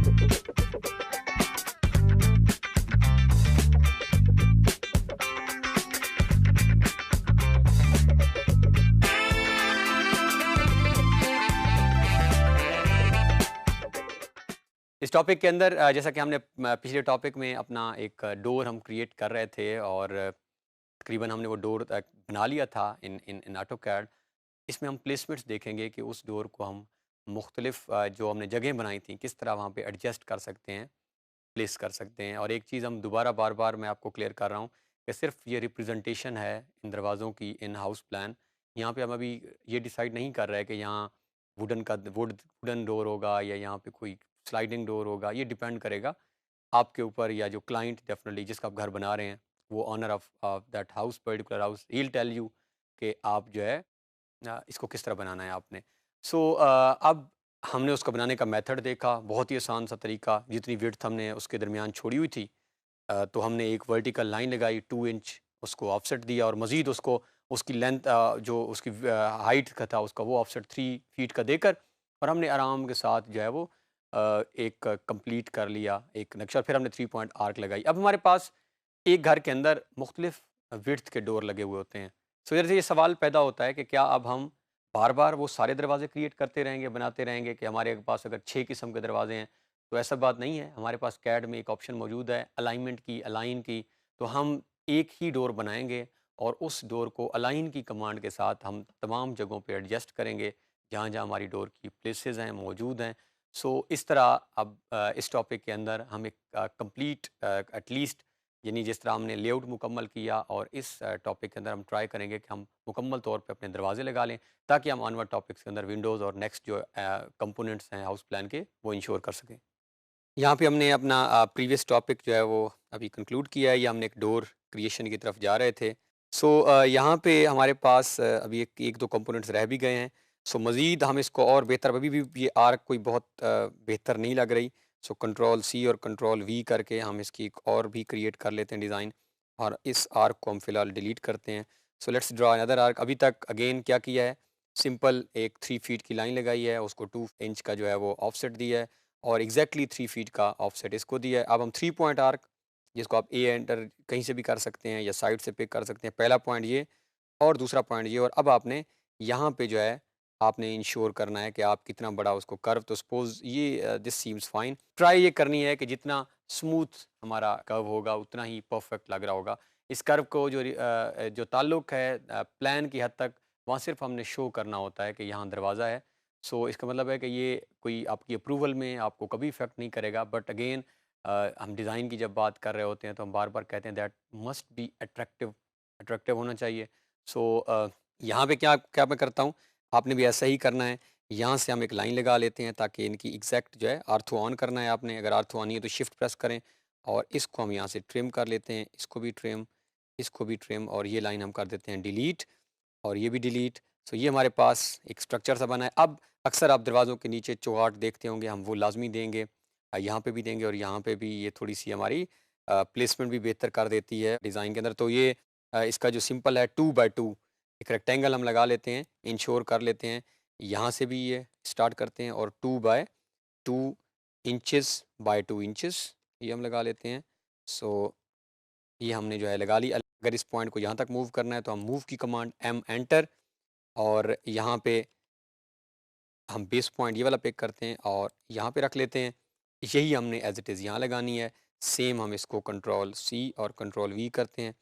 इस टॉपिक के अंदर जैसा कि हमने पिछले टॉपिक में अपना एक डोर हम क्रिएट कर रहे थे और तकरीबन हमने वो डोर बना लिया था इन इन इन ऑटोकैड। इसमें हम प्लेसमेंट्स देखेंगे कि उस डोर को हम मुख्तलिफ जो हमने जगह बनाई थी किस तरह वहाँ पे एडजस्ट कर सकते हैं, प्लेस कर सकते हैं। और एक चीज़ हम दोबारा बार-बार मैं आपको क्लियर कर रहा हूँ कि सिर्फ़ ये रिप्रेजेंटेशन है इन दरवाज़ों की इन हाउस प्लान। यहाँ पे हम अभी ये डिसाइड नहीं कर रहे हैं कि यहाँ वुडन डोर होगा या यहाँ पे कोई स्लाइडिंग डोर होगा। ये डिपेंड करेगा आपके ऊपर या जो क्लाइंट डेफ़िनिटली जिसका आप घर बना रहे हैं, वो owner of that house particular house ही विल टेल यू कि आप जो है इसको किस तरह बनाना है आपने। अब हमने उसको बनाने का मेथड देखा, बहुत ही आसान सा तरीका, जितनी विड्थ हमने उसके दरमियान छोड़ी हुई थी तो हमने एक वर्टिकल लाइन लगाई 2 इंच उसको ऑफसेट दिया और मज़ीद उसको उसकी लेंथ जो उसकी हाइट का था उसका वो ऑफसेट 3 फीट का देकर और हमने आराम के साथ जो है वो एक कंप्लीट कर लिया एक नक्शा। फिर हमने 3 पॉइंट आर्क लगाई। अब हमारे पास एक घर के अंदर मुख्तलिफ विड्थ के डोर लगे हुए होते हैं। सो इधर से ये सवाल पैदा होता है कि क्या अब हम बार-बार वो सारे दरवाज़े क्रिएट करते रहेंगे, बनाते रहेंगे कि हमारे पास अगर 6 किस्म के दरवाज़े हैं, तो ऐसा बात नहीं है। हमारे पास कैड में एक ऑप्शन मौजूद है अलाइनमेंट की, अलाइन की, तो हम एक ही डोर बनाएँगे और उस डोर को अलाइन की कमांड के साथ हम तमाम जगहों पे एडजस्ट करेंगे, जहाँ-जहाँ हमारी डोर की प्लेसेस हैं, मौजूद हैं। इस तरह अब इस टॉपिक के अंदर हम एक कंप्लीट एटलीस्ट यानी जिस तरह हमने लेआउट मुकम्मल किया और इस टॉपिक के अंदर हम ट्राई करेंगे कि हम मुकम्मल तौर पे अपने दरवाजे लगा लें ताकि हम ऑनवर्ड टॉपिक्स के अंदर विंडोज़ और नेक्स्ट जो कंपोनेंट्स हैं हाउस प्लान के वो इंश्योर कर सकें। यहाँ पे हमने अपना प्रीवियस टॉपिक जो है वो अभी कंक्लूड किया है या हमने एक डोर क्रिएशन की तरफ जा रहे थे। यहाँ पे हमारे पास अभी एक एक दो कंपोनेंट्स रह भी गए हैं। मज़ीद हम इसको और बेहतर अभी भी ये आर्क कोई बहुत बेहतर नहीं लग रही। कंट्रोल सी और कंट्रोल वी करके हम इसकी एक और भी क्रिएट कर लेते हैं डिज़ाइन और इस आर्क को हम फ़िलहाल डिलीट करते हैं। Let's draw another arc. अभी तक अगेन क्या किया है, सिंपल एक 3 फीट की लाइन लगाई है, उसको 2 इंच का जो है वो ऑफसेट दिया है और एग्जैक्टली 3 फीट का ऑफसेट इसको दिया है। अब हम 3 पॉइंट आर्क जिसको आप ए एंटर कहीं से भी कर सकते हैं या साइड से पिक कर सकते हैं। पहला पॉइंट ये और दूसरा पॉइंट ये और अब आपने यहाँ पे जो है आपने इंश्योर करना है कि आप कितना बड़ा उसको कर्व तो सपोज़ ये दिस सीम्स फाइन। ट्राई ये करनी है कि जितना स्मूथ हमारा कर्व होगा उतना ही परफेक्ट लग रहा होगा। इस कर्व को जो ताल्लुक है प्लान की हद तक वहाँ सिर्फ हमने शो करना होता है कि यहाँ दरवाज़ा है। इसका मतलब है कि ये कोई आपकी अप्रूवल में आपको कभी इफ़ेक्ट नहीं करेगा बट अगेन हम डिज़ाइन की जब बात कर रहे होते हैं तो हम बार-बार कहते हैं that must be attractive, attractive होना चाहिए। यहाँ पे क्या क्या मैं करता हूँ, आपने भी ऐसा ही करना है। यहाँ से हम एक लाइन लगा लेते हैं ताकि इनकी एग्ज़ैक्ट जो है ऑर्थो ऑन करना है आपने। अगर ऑर्थो ऑन नहीं है तो शिफ्ट प्रेस करें और इसको हम यहाँ से ट्रिम कर लेते हैं, इसको भी ट्रिम और ये लाइन हम कर देते हैं डिलीट और ये भी डिलीट। ये हमारे पास एक स्ट्रक्चर सा बना है। अब अक्सर आप दरवाज़ों के नीचे चौगाट देखते होंगे, हम वो लाज़मी देंगे। यहाँ पे भी देंगे और यहाँ पे भी ये थोड़ी-सी हमारी प्लेसमेंट भी बेहतर कर देती है डिज़ाइन के अंदर। इसका जो सिंपल है 2 बाय 2 एक रेक्टेंगल हम लगा लेते हैं, इंश्योर कर लेते हैं। यहाँ से भी ये स्टार्ट करते हैं और 2 बाय 2 इंचेस बाय 2 इंचेस ये हम लगा लेते हैं। सो ये हमने जो है लगा ली। अगर इस पॉइंट को यहाँ तक मूव करना है तो हम मूव की कमांड एम एंटर और यहाँ पे हम बेस पॉइंट ये वाला पिक करते हैं और यहाँ पे रख लेते हैं। यही हमने एज़ इट इज़ यहाँ लगानी है। सेम हम इसको कंट्रोल सी और कंट्रोल वी करते हैं।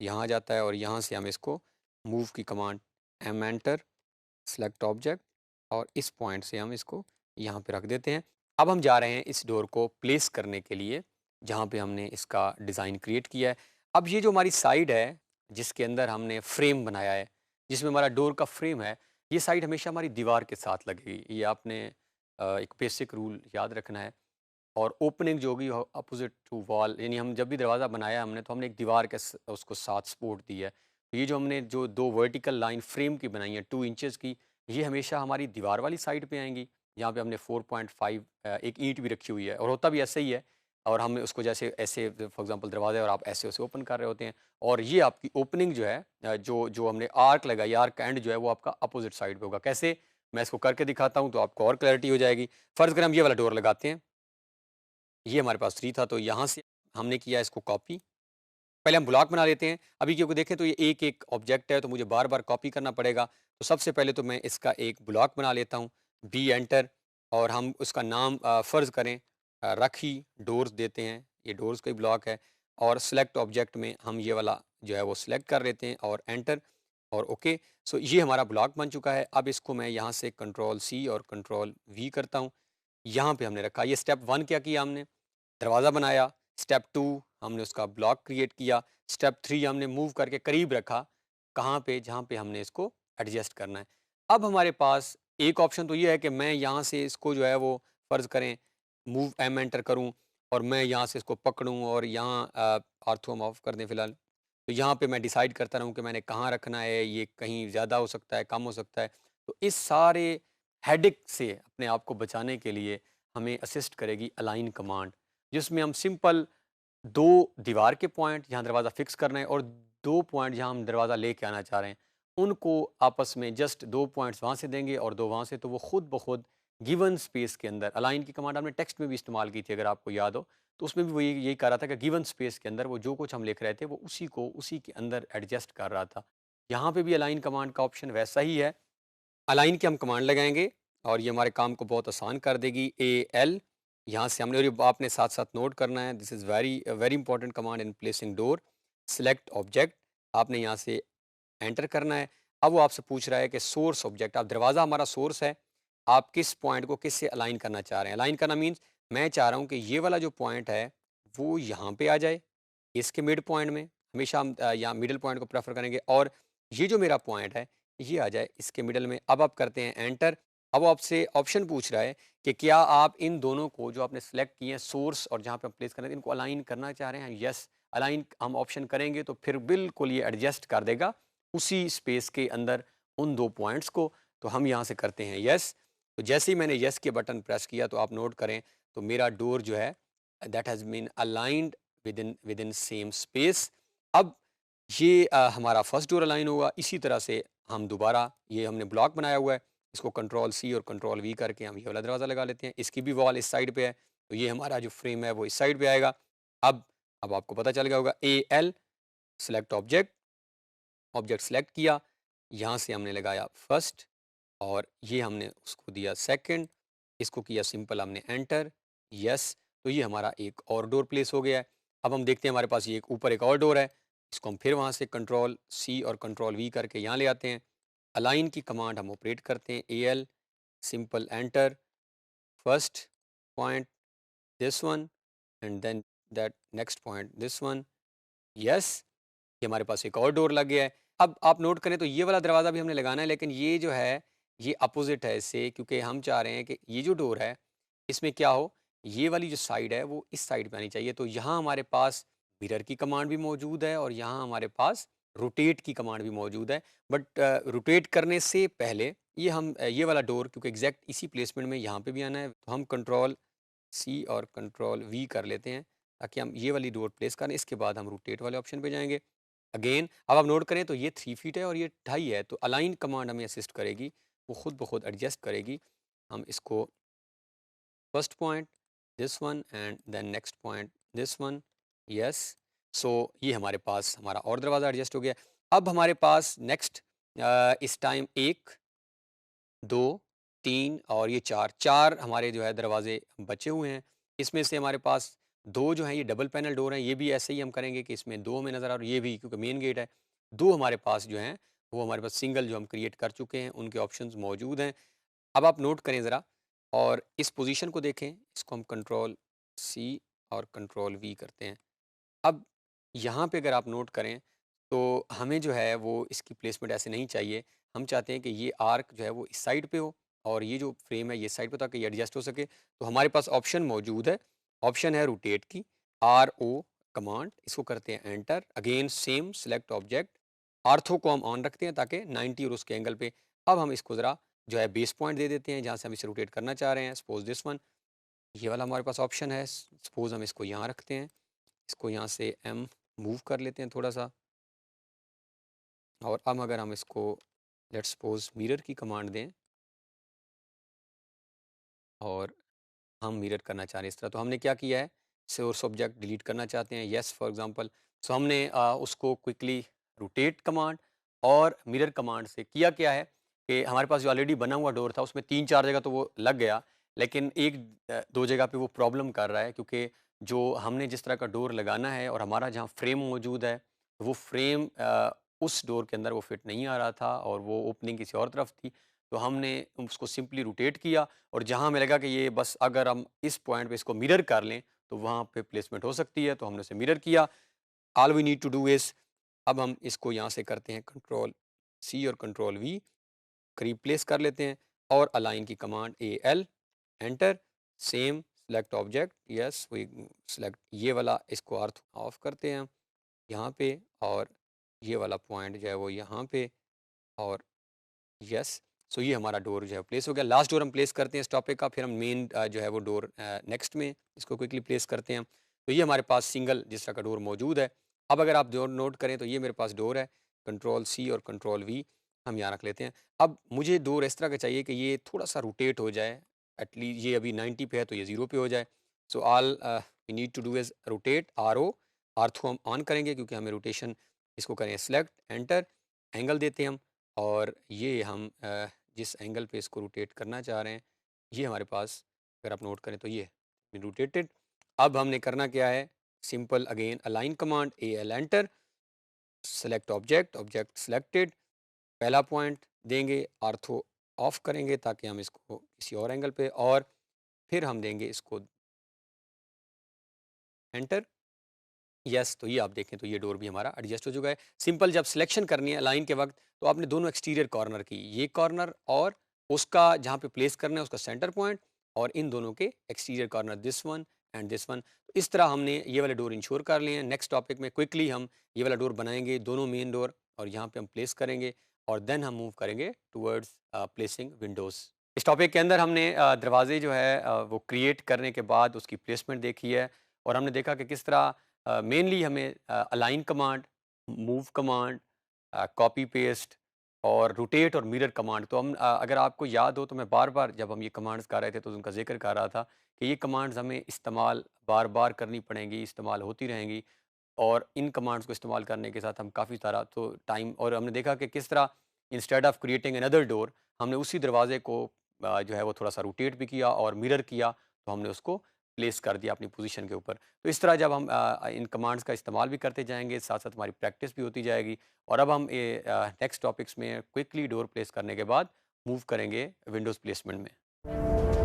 यहाँ आ जाता है और यहाँ से हम इसको मूव की command M enter select object और इस पॉइंट से हम इसको यहाँ पे रख देते हैं। अब हम जा रहे हैं इस डोर को प्लेस करने के लिए जहाँ पे हमने इसका डिज़ाइन क्रिएट किया है। अब ये जो हमारी साइड है जिसके अंदर हमने फ्रेम बनाया है, जिसमें हमारा डोर का फ्रेम है, ये साइड हमेशा हमारी दीवार के साथ लगेगी। ये आपने एक बेसिक रूल याद रखना है। और ओपनिंग जो होगी अपोजिट टू वॉल यानी हम जब भी दरवाज़ा बनाया हमने तो हमने एक दीवार के उसको साथ सपोर्ट दी है। तो ये जो हमने जो 2 वर्टिकल लाइन फ्रेम की बनाई है 2 इंचेस की, ये हमेशा हमारी दीवार वाली साइड पे आएँगी। यहाँ पे हमने 4.5 एक ईंट भी रखी हुई है और होता भी ऐसा ही है और हम उसको जैसे ऐसे फॉर एग्ज़ाम्पल दरवाज़ा है और आप ऐसे-वैसे ओपन कर रहे होते हैं और ये आपकी ओपनिंग जो है जो जो हमने आर्क लगाई, आर्क एंड जो है वो आपका अपोजिट साइड पे होगा। कैसे? मैं इसको करके दिखाता हूँ तो आपको और क्लैरिटी हो जाएगी। फ़र्ज़ करें हम ये वाला डोर लगाते हैं। ये हमारे पास 3 था, तो यहाँ से हमने किया इसको कॉपी। पहले हम ब्लॉक बना लेते हैं। अभी क्योंकि देखें तो ये एक-एक ऑब्जेक्ट है, तो मुझे बार-बार कॉपी करना पड़ेगा। तो सबसे पहले तो मैं इसका एक ब्लॉक बना लेता हूँ, बी एंटर, और हम उसका नाम फ़र्ज़ करें रखी डोर्स देते हैं, ये डोर्स का ही ब्लॉक है, और सेलेक्ट ऑब्जेक्ट में हम ये वाला जो है वो सिलेक्ट कर लेते हैं और एंटर और ओके। सो ये हमारा ब्लॉक बन चुका है। अब इसको मैं यहाँ से कंट्रोल सी और कंट्रोल वी करता हूँ। यहाँ पे हमने रखा, ये स्टेप 1 क्या किया हमने? दरवाज़ा बनाया। स्टेप 2 हमने उसका ब्लॉक क्रिएट किया। स्टेप 3 हमने मूव करके करीब रखा, कहाँ पे? जहाँ पे हमने इसको एडजस्ट करना है। अब हमारे पास एक ऑप्शन तो ये है कि मैं यहाँ से इसको जो है वो फ़र्ज़ करें मूव एम एंटर करूँ और मैं यहाँ से इसको पकड़ूँ और यहाँ ऑर्थो हम ऑफ कर दें फ़िलहाल। तो यहाँ पे मैं डिसाइड करता रहूँ कि मैंने कहाँ रखना है, ये कहीं ज़्यादा हो सकता है, कम हो सकता है। तो इस सारे हेडेक से अपने आप को बचाने के लिए हमें असिस्ट करेगी अलाइन कमांड, जिसमें हम सिंपल 2 दीवार के पॉइंट जहाँ दरवाज़ा फिक्स करना है और 2 पॉइंट जहाँ हम दरवाज़ा लेके आना चाह रहे हैं, उनको आपस में जस्ट 2 पॉइंट्स वहाँ से देंगे और 2 वहाँ से, तो वो खुद ब खुद गिवन स्पेस के अंदर अलाइन की कमांड हमने टेक्स्ट में भी इस्तेमाल की थी, अगर आपको याद हो। तो उसमें भी वो यही कह रहा था कि गिवन स्पेस के अंदर वो जो कुछ हम लिख रहे थे, वो उसी को उसी के अंदर एडजस्ट कर रहा था। यहाँ पे भी अलाइन कमांड का ऑप्शन वैसा ही है। अलाइन की हम कमांड लगाएँगे और ये हमारे काम को बहुत आसान कर देगी। एएल यहाँ से हमने, और ये आपने साथ-साथ नोट करना है, this is very very important command in placing door. Select object आपने यहाँ से एंटर करना है। अब वो आपसे पूछ रहा है कि सोर्स ऑब्जेक्ट, अब दरवाज़ा हमारा सोर्स है, आप किस पॉइंट को किससे अलाइन करना चाह रहे हैं? अलाइन करना मीन्स मैं चाह रहा हूँ कि ये वाला जो पॉइंट है, वो यहाँ पे आ जाए, इसके मिड पॉइंट में। हमेशा हम यहाँ मिडल पॉइंट को प्रेफ़र करेंगे, और ये जो मेरा पॉइंट है, ये आ जाए इसके मिडल में। अब आप करते हैं एंटर। अब वो आपसे ऑप्शन पूछ रहा है कि क्या आप इन दोनों को जो आपने सेलेक्ट किए हैं, सोर्स और जहाँ पे हम प्लेस कर रहे हैं, इनको अलाइन करना चाह रहे हैं? यस, अलाइन हम ऑप्शन करेंगे तो फिर बिल्कुल ये एडजस्ट कर देगा उसी स्पेस के अंदर उन 2 पॉइंट्स को। तो हम यहाँ से करते हैं यस। तो जैसे ही मैंने यस के बटन प्रेस किया, तो आप नोट करें, तो मेरा डोर जो है that has been aligned within same space. अब ये हमारा फर्स्ट डोर अलाइन होगा। इसी तरह से हम दोबारा, ये हमने ब्लॉक बनाया हुआ है, इसको कंट्रोल सी और कंट्रोल वी करके हम ये वाला दरवाज़ा लगा लेते हैं। इसकी भी वॉल इस साइड पे है, तो ये हमारा जो फ्रेम है वो इस साइड पे आएगा। अब अब आपको पता चल गया होगा, A L select object, object select किया, यहाँ से हमने लगाया फर्स्ट और ये हमने उसको दिया सेकंड, इसको किया सिंपल हमने एंटर, यस। तो ये हमारा एक और डोर प्लेस हो गया है। अब हम देखते हैं, हमारे पास ये एक ऊपर एक और डोर है, इसको हम फिर वहाँ से कंट्रोल सी और कंट्रोल वी करके यहाँ ले आते हैं। अलाइन की कमांड हम ऑपरेट करते हैं, A L simple enter, first point this one and then that next point this one, yes. ये हमारे पास एक और डोर लग गया है। अब आप नोट करें तो ये वाला दरवाज़ा भी हमने लगाना है, लेकिन ये जो है, ये अपोज़िट है इससे, क्योंकि हम चाह रहे हैं कि ये जो डोर है, इसमें क्या हो, ये वाली जो साइड है वो इस साइड पे आनी चाहिए। तो यहाँ हमारे पास मिरर की कमांड भी मौजूद है और यहाँ हमारे पास रोटेट की कमांड भी मौजूद है। बट रोटेट करने से पहले ये हम ये वाला डोर, क्योंकि एग्ज़ैक्ट इसी प्लेसमेंट में यहाँ पे भी आना है, तो हम कंट्रोल सी और कंट्रोल वी कर लेते हैं, ताकि हम ये वाली डोर प्लेस करें। इसके बाद हम रोटेट वाले ऑप्शन पे जाएँगे। अगेन अब आप नोट करें तो ये 3 फीट है और ये 2.5 है, तो अलाइन कमांड हमें असिस्ट करेगी, वो खुद ब खुद एडजस्ट करेगी। हम इसको first point this one and then next point this one, yes. So ये हमारे पास हमारा और दरवाज़ा एडजस्ट हो गया। अब हमारे पास नेक्स्ट इस टाइम 1, 2, 3 और ये 4 हमारे जो है दरवाजे बचे हुए हैं। इसमें से हमारे पास 2 जो हैं ये डबल पैनल डोर हैं, ये भी ऐसे ही हम करेंगे कि इसमें 2 हमें नज़र आ, और ये भी क्योंकि मेन गेट है। 2 हमारे पास जो हैं, वो हमारे पास सिंगल जो हम क्रिएट कर चुके हैं, उनके ऑप्शंस मौजूद हैं। अब आप नोट करें ज़रा और इस पोज़ीशन को देखें, इसको हम कंट्रोल सी और कंट्रोल वी करते हैं। अब यहाँ पे अगर आप नोट करें, तो हमें जो है वो इसकी प्लेसमेंट ऐसे नहीं चाहिए। हम चाहते हैं कि ये आर्क जो है वो इस साइड पे हो और ये जो फ्रेम है ये साइड पे, ताकि ये एडजस्ट हो सके। तो हमारे पास ऑप्शन मौजूद है, ऑप्शन है रोटेट की, आर ओ कमांड, इसको करते हैं enter. Again same select object, ortho को हम ऑन रखते हैं ताकि 90 और उसके एंगल पे। अब हम इसको ज़रा जो है बेस पॉइंट दे देते हैं जहाँ से हम इसे रोटेट करना चाह रहे हैं। सपोज दिस वन, ये वाला हमारे पास ऑप्शन है। सपोज हम इसको यहाँ रखते हैं, इसको यहाँ से एम मूव कर लेते हैं थोड़ा सा, और अब अगर हम इसको लेट्स सपोज मिरर की कमांड दें और हम मिरर करना चाह रहे हैं इस तरह। तो हमने क्या किया है, सोर्स ऑब्जेक्ट डिलीट करना चाहते हैं, येस फॉर एग्जांपल। सो हमने उसको क्विकली रोटेट कमांड और मिरर कमांड से किया क्या है कि हमारे पास जो ऑलरेडी बना हुआ डोर था उसमें 3-4 जगह तो वो लग गया, लेकिन 1-2 जगह पे वो प्रॉब्लम कर रहा है, क्योंकि जो हमने जिस तरह का डोर लगाना है और हमारा जहाँ फ्रेम मौजूद है, वो फ्रेम उस डोर के अंदर वो फिट नहीं आ रहा था और वो ओपनिंग किसी और तरफ थी। तो हमने उसको सिंपली रोटेट किया और जहाँ हमें लगा कि ये बस अगर हम इस पॉइंट पे इसको मिरर कर लें तो वहाँ पे प्लेसमेंट हो सकती है, तो हमने उसे मिरर किया। All we need to do is, अब हम इसको यहाँ से करते हैं कंट्रोल सी और कंट्रोल वी, करीब प्लेस कर लेते हैं और अलाइन की command A L, enter, same select object, yes we select ये वाला, इसको अर्थ ऑफ करते हैं हम यहाँ पे, और ये वाला पॉइंट जो है वो यहाँ पे, और यस। सो ये हमारा डोर जो है प्लेस हो गया। लास्ट डोर हम प्लेस करते हैं इस टॉपिक का, फिर हम मेन जो है वो डोर नेक्स्ट में इसको क्विकली प्लेस करते हैं। तो ये हमारे पास सिंगल जिस तरह का डोर मौजूद है। अब अगर आप डोर नोट करें तो ये मेरे पास डोर है, कंट्रोल सी और कंट्रोल वी हम यहाँ रख लेते हैं। अब मुझे डोर इस तरह का चाहिए कि ये थोड़ा सा रोटेट हो जाए, एटलीस्ट ये अभी 90 पे है तो ये 0 पे हो जाए। So all we need to do is rotate R O, आर्थ को हम ऑन करेंगे क्योंकि हमें रोटेशन, इसको करें सेलेक्ट, एंटर, एंगल देते हैं हम, और ये हम जिस एंगल पे इसको रोटेट करना चाह रहे हैं, ये हमारे पास अगर आप नोट करें तो ये रोटेटेड। अब हमने करना क्या है, simple again align command A L, enter, select object, object selected, पहला पॉइंट देंगे, आर्थो ऑफ करेंगे ताकि हम इसको किसी और एंगल पे, और फिर हम देंगे इसको एंटर, यस। तो ये आप देखें तो ये डोर भी हमारा एडजस्ट हो चुका है। सिंपल जब सिलेक्शन करनी है लाइन के वक्त, तो आपने दोनों एक्सटीरियर कॉर्नर की, ये कॉर्नर और उसका जहाँ पे प्लेस करना है उसका सेंटर पॉइंट, और इन दोनों के exterior corner this one and this one. तो इस तरह हमने ये वाले डोर इंश्योर कर लिए हैं। नेक्स्ट टॉपिक में क्विकली हम ये वाला डोर बनाएंगे, दोनों मेन डोर, और यहाँ पे हम प्लेस करेंगे, और देन हम मूव करेंगे टूवर्ड्स प्लेसिंग विंडोज़। इस टॉपिक के अंदर हमने दरवाजे जो है वो क्रिएट करने के बाद उसकी प्लेसमेंट देखी है, और हमने देखा कि किस तरह मेनली हमें align command, move command, copy paste और रोटेट और मिरर कमांड, तो हम अगर आपको याद हो तो मैं बार बार जब हम ये कमांड्स कर रहे थे तो उनका जिक्र कर रहा था कि ये कमांड्स हमें इस्तेमाल बार बार करनी पड़ेंगी, इस्तेमाल होती रहेंगी, और इन कमांड्स को इस्तेमाल करने के साथ हम काफ़ी सारा तो टाइम, और हमने देखा कि किस तरह instead of creating another door, हमने उसी दरवाजे को जो है वो थोड़ा सा रोटेट भी किया और मिरर किया, तो हमने उसको प्लेस कर दिया अपनी पोजीशन के ऊपर। तो इस तरह जब हम इन कमांड्स का इस्तेमाल भी करते जाएंगे, साथ साथ हमारी प्रैक्टिस भी होती जाएगी, और अब हम नेक्स्ट टॉपिक्स में क्विकली डोर प्लेस करने के बाद मूव करेंगे विंडोज़ प्लेसमेंट में।